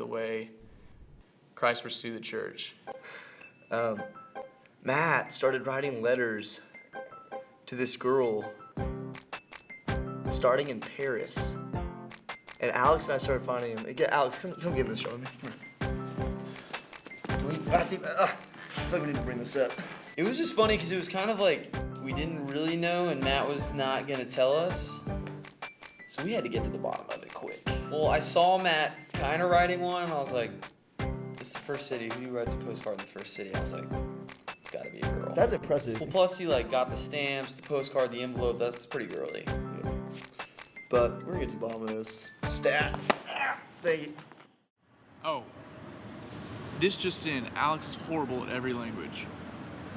the way. Christ pursue the church. Matt started writing letters to this girl starting in Paris. And Alex and I started finding him. Alex, come give this show me. I think we need to bring this up. It was just funny because it was kind of like we didn't really know and Matt was not gonna tell us. So we had to get to the bottom of it quick. Well, I saw Matt kind of writing one and I was like, it's the first city. Who writes a postcard in the first city? I was like, it's gotta be a girl. That's impressive. Well, plus he like got the stamps, the postcard, the envelope. That's pretty girly. Yeah. But we're gonna get to the bottom of this stat. Thank you. Oh, this just in, Alex is horrible at every language,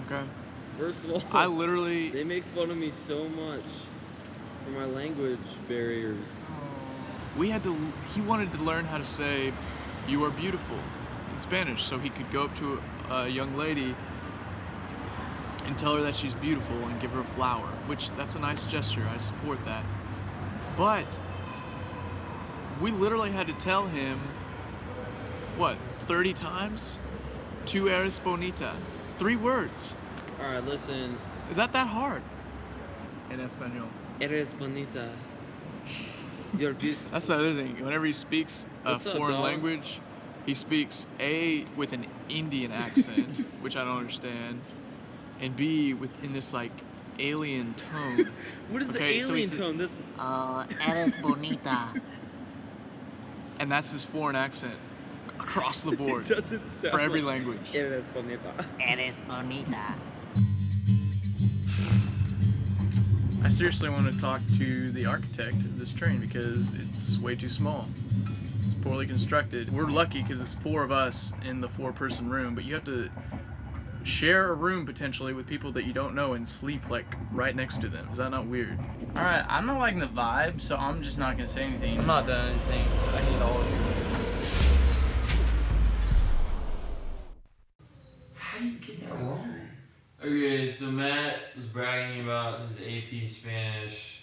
okay? First of all, I literally... they make fun of me so much for my language barriers. He wanted to learn how to say, "You are beautiful," in Spanish, so he could go up to a young lady and tell her that she's beautiful and give her a flower, which that's a nice gesture, I support that. But we literally had to tell him, what, 30 times? Tu eres bonita. 3 words. All right, listen. Is that hard? In Espanol. Eres bonita. You're beautiful. That's the other thing. Whenever he speaks a What's up, foreign dog? language, he speaks A, with an Indian accent, which I don't understand, and B, in this like alien tone. What is Okay, the so he alien said- tone? This. Eres bonita. And that's his foreign accent across the board Doesn't sound for every like language. Eres bonita. Eres bonita. I seriously want to talk to the architect of this train because it's way too small. It's poorly constructed. We're lucky because it's 4 of us in the 4-person room, but you have to share a room potentially with people that you don't know and sleep like right next to them. Is that not weird? Alright, I'm not liking the vibe, so I'm just not gonna say anything. I'm not done anything. I hate all of you. How do you get that wrong? Okay, so Matt was bragging about his AP Spanish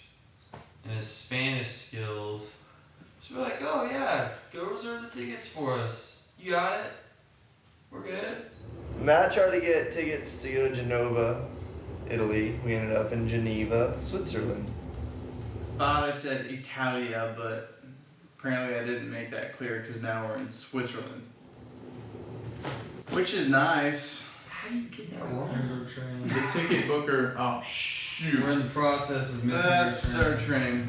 and his Spanish skills. So we're like, oh yeah, go reserve the tickets for us. You got it? We're good. Matt tried to get tickets to go to Genova, Italy. We ended up in Geneva, Switzerland. Thought I said Italia, but apparently I didn't make that clear because now we're in Switzerland. Which is nice. How do you get that wrong? Here's our train. The ticket booker, oh shoot. We're in the process of missing That's our our train. train.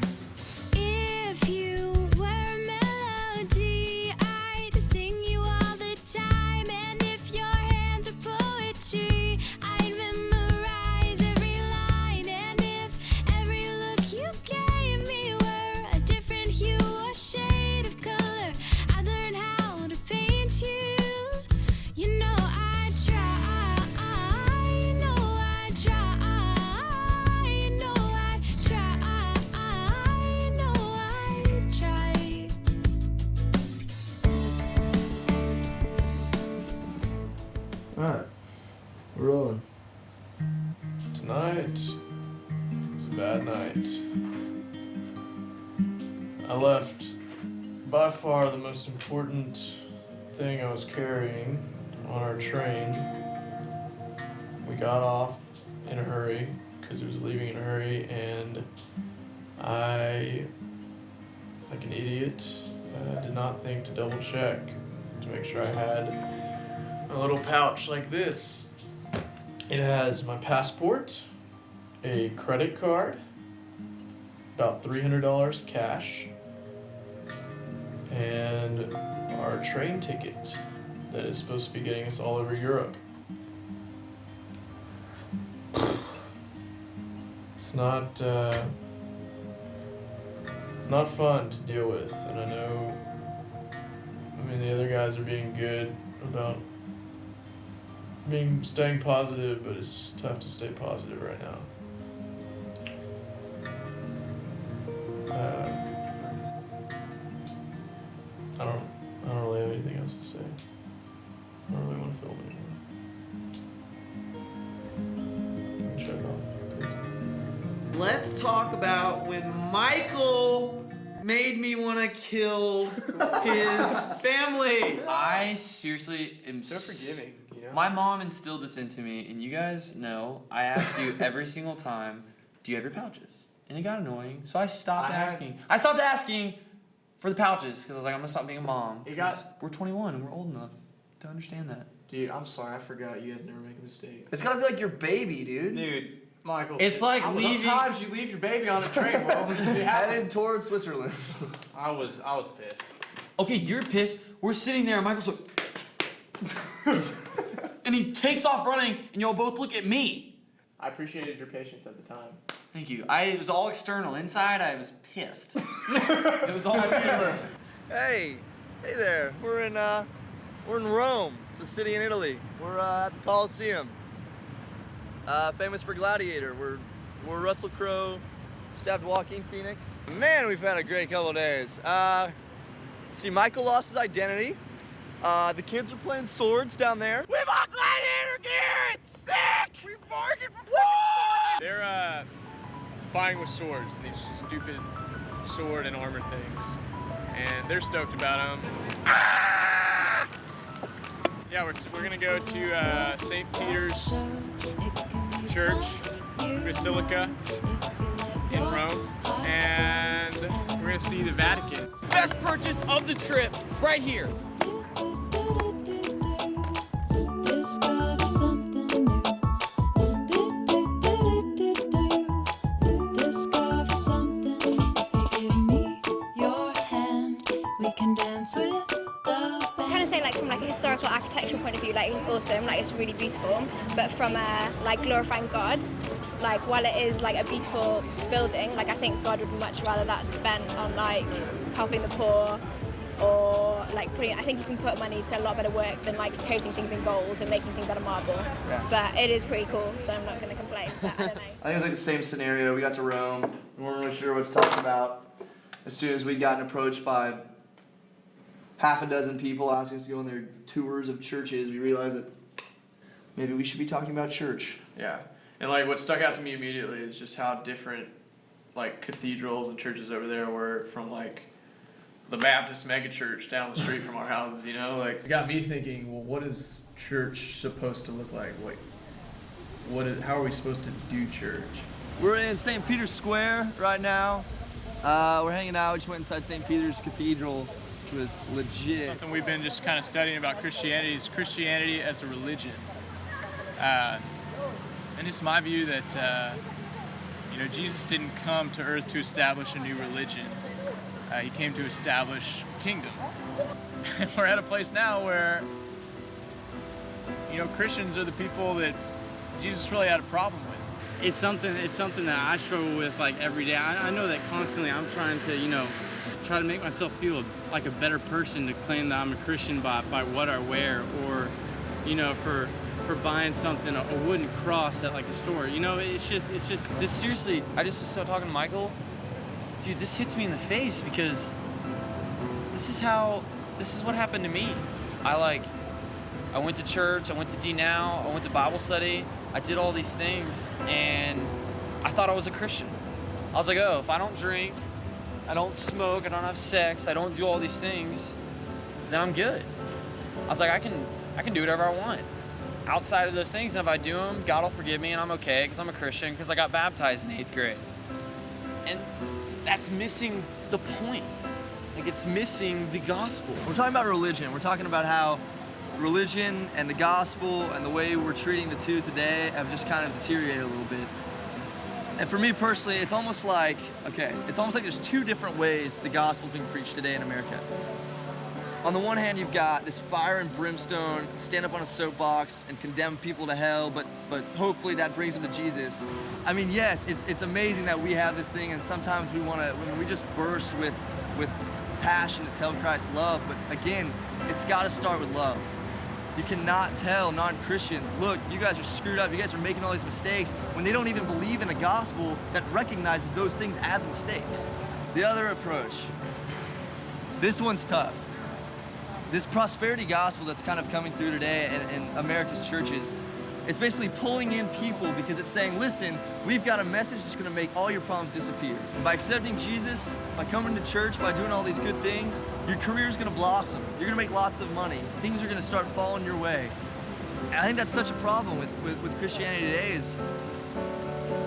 If you were a melody, I'd sing you all the time. And if your hands were poetry, I'd memorize every line. And if every look you gave me were a different hue or shade of color, I'd learn how to paint you. You know I try, you know I try, you know I try, you know I try. Alright, we're rolling. Tonight is a bad night. I left by far the most important thing I was carrying on our train. We got off in a hurry because it was leaving in a hurry, and I, like an idiot, did not think to double check to make sure I had a little pouch like this. It has my passport, a credit card, about $300 cash, and our train ticket that is supposed to be getting us all over Europe. It's not fun to deal with, and I know, the other guys are being good about staying positive, but it's tough to stay positive right now. I don't really have anything else to say. I don't really want to film anymore. Shut it off, please. Let's talk about when Michael made me want to kill his family. I seriously am They're forgiving, you know? My mom instilled this into me, and you guys know I asked you every single time, do you have your pouches? And it got annoying, so I stopped asking. I stopped asking for the pouches, because I was like, I'm going to stop being a mom. We're 21, and we're old enough to understand that. Dude, I'm sorry, I forgot. You guys never make a mistake. It's gotta be like your baby, dude. Dude, Michael. It's like leaving. Sometimes you leave your baby on a train, bro. It Headed happens. towards Switzerland. I was pissed. Okay, you're pissed. We're sitting there, and Michael's like, and he takes off running, and y'all both look at me. I appreciated your patience at the time. Thank you. It was all external. Inside, I was pissed. It was all external. Hey there. We're in Rome. It's a city in Italy. We're at the Colosseum. Famous for Gladiator. We're Russell Crowe stabbed Joaquin Phoenix. Man, we've had a great couple days. See, Michael lost his identity. The kids are playing swords down there. We bought Gladiator gear. It's sick. We bargained for swords. They're fighting with swords, these stupid sword and armor things, and they're stoked about them. Yeah, we're gonna go to St. Peter's Church, Basilica in Rome, and we're gonna see the Vatican. Best purchase of the trip, right here. Discover something new. Discover something. If you give me your hand, we can dance with the band. Kind of saying like from like a historical architectural point of view, like it's awesome, like it's really beautiful. But from a like glorifying God, like while it is like a beautiful building, like I think God would much rather that spent on like helping the poor, or like I think you can put money to a lot better work than like coating things in gold and making things out of marble. Yeah. But it is pretty cool, so I'm not going to complain. But I don't know. I think it's like the same scenario. We got to Rome. We weren't really sure what to talk about. As soon as we'd gotten approached by half a dozen people asking us to go on their tours of churches, we realized that maybe we should be talking about church. Yeah. And like what stuck out to me immediately is just how different like cathedrals and churches over there were from like the Baptist megachurch down the street from our houses, you know? Like it got me thinking, well, what is church supposed to look like? Like how are we supposed to do church? We're in St. Peter's Square right now. We're hanging out. We just went inside St. Peter's Cathedral, which was legit. Something we've been just kind of studying about Christianity is Christianity as a religion. And it's my view that Jesus didn't come to earth to establish a new religion. He came to establish a kingdom. And we're at a place now where, Christians are the people that Jesus really had a problem with. It's something that I struggle with like every day. I know that constantly I'm trying to, try to make myself feel like a better person to claim that I'm a Christian by what I wear, or, for buying something, a wooden cross at like a store. It's just This seriously, I just was talking to Michael. Dude, this hits me in the face because this is what happened to me. I went to church, I went to D Now, I went to Bible study, I did all these things, and I thought I was a Christian. I was like, oh, if I don't drink, I don't smoke, I don't have sex, I don't do all these things, then I'm good. I was like, I can do whatever I want. Outside of those things, and if I do them, God will forgive me, and I'm okay, because I'm a Christian, because I got baptized in 8th grade. And that's missing the point. Like, it's missing the gospel. We're talking about religion. We're talking about how religion and the gospel and the way we're treating the two today have just kind of deteriorated a little bit. And for me personally, it's almost like there's two different ways the gospel's being preached today in America. On the one hand, you've got this fire and brimstone, stand up on a soapbox and condemn people to hell, but hopefully that brings them to Jesus. I mean, yes, it's amazing that we have this thing, and sometimes we just burst with passion to tell Christ's love, but again, it's got to start with love. You cannot tell non-Christians, look, you guys are screwed up, you guys are making all these mistakes, when they don't even believe in a gospel that recognizes those things as mistakes. The other approach, this one's tough. This prosperity gospel that's kind of coming through today in America's churches, It's basically pulling in people because it's saying, listen, we've got a message that's gonna make all your problems disappear. And by accepting Jesus, by coming to church, by doing all these good things, your career's gonna blossom. You're gonna make lots of money. Things are gonna start falling your way. And I think that's such a problem with Christianity today is,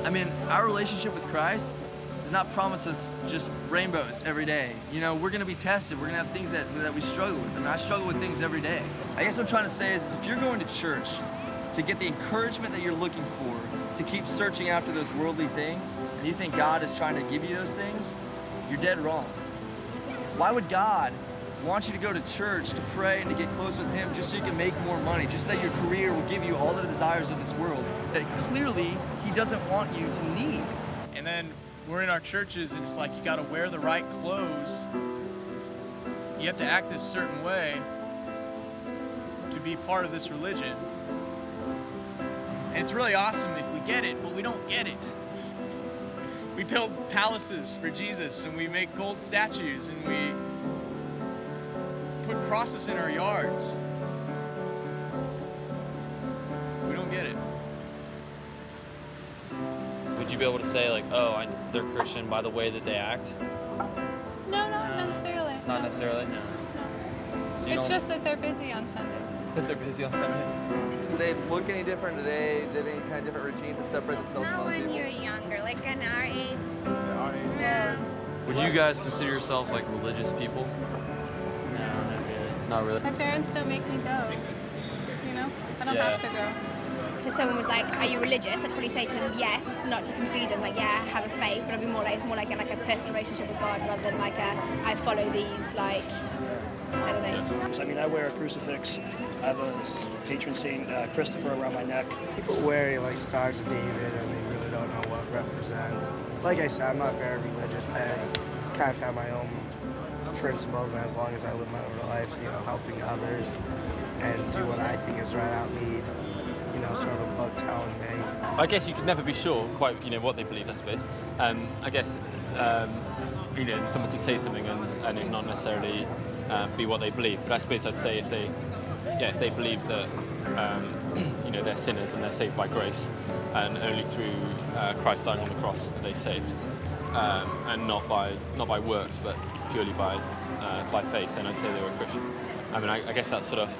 I mean, our relationship with Christ does not promise us just rainbows every day. You know, we're gonna be tested. We're gonna have things that we struggle with. I mean, I struggle with things every day. I guess what I'm trying to say is if you're going to church to get the encouragement that you're looking for, to keep searching after those worldly things, and you think God is trying to give you those things, you're dead wrong. Why would God want you to go to church to pray and to get close with Him just so you can make more money, just so that your career will give you all the desires of this world that clearly He doesn't want you to need? And then we're in our churches and it's like you gotta wear the right clothes. You have to act this certain way to be part of this religion. And it's really awesome if we get it, but we don't get it. We build palaces for Jesus and we make gold statues and we put crosses in our yards. We don't get it. Would you be able to say like, oh, they're Christian by the way that they act? No, not necessarily. Not necessarily? No. So you It's don't- just that they're busy on Sundays. that they're busy on Sundays? Do they look any different? Do they have any kind of different routines that separate themselves from Not other when people? you're younger, like in our age. Yeah. Would you guys consider yourself like religious people? No, not really. Not really. My parents don't make me go. You know? I don't Yeah. have to go. So if someone was like, are you religious? I'd probably say to them, yes, not to confuse them, like, yeah, I have a faith, but I'd be more like, it's more like a personal relationship with God rather than like I follow these, like, I don't know. I mean, I wear a crucifix. I have a patron saint, Christopher, around my neck. People wear like Stars of David and they really don't know what it represents. Like I said, I'm not very religious. I kind of have my own principles, and as long as I live my own life, you know, helping others and do what I think is right, I don't need, you know, sort of a book telling me. I guess you could never be sure quite, you know, what they believe, I suppose. I guess, you know, someone could say something and it not necessarily be what they believe. But I suppose I'd say if they believe that, you know, they're sinners and they're saved by grace, and only through Christ dying on the cross are they saved, and not by works, but purely by faith, then I'd say they were a Christian. I mean, I guess that's sort of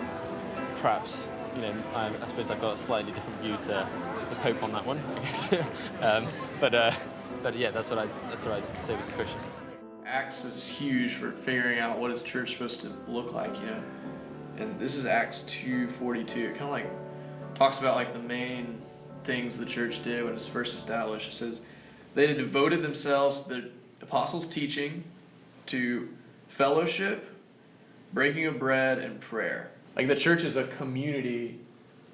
perhaps, you know, I suppose I've got a slightly different view to the Pope on that one, I guess. But yeah, that's what I'd say was a Christian. Acts is huge for figuring out what is church supposed to look like, you know. And this is Acts 2:42. It kind of like talks about like the main things the church did when it was first established. It says they had devoted themselves to the apostles' teaching, to fellowship, breaking of bread, and prayer. Like the church is a community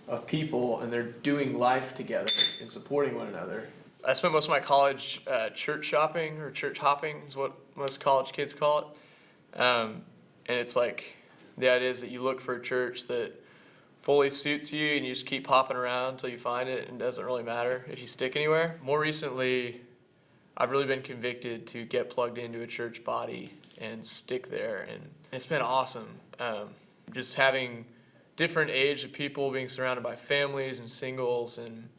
of people, and they're doing life together and supporting one another. I spent most of my college church shopping, or church hopping is what most college kids call it. And it's like, the idea is that you look for a church that fully suits you and you just keep hopping around until you find it, and it doesn't really matter if you stick anywhere. More recently, I've really been convicted to get plugged into a church body and stick there, and it's been awesome. Just having different age of people, being surrounded by families and singles and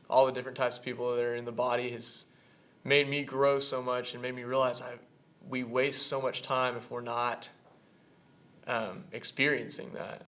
all the different types of people that are in the body has made me grow so much and made me realize we waste so much time if we're not experiencing that.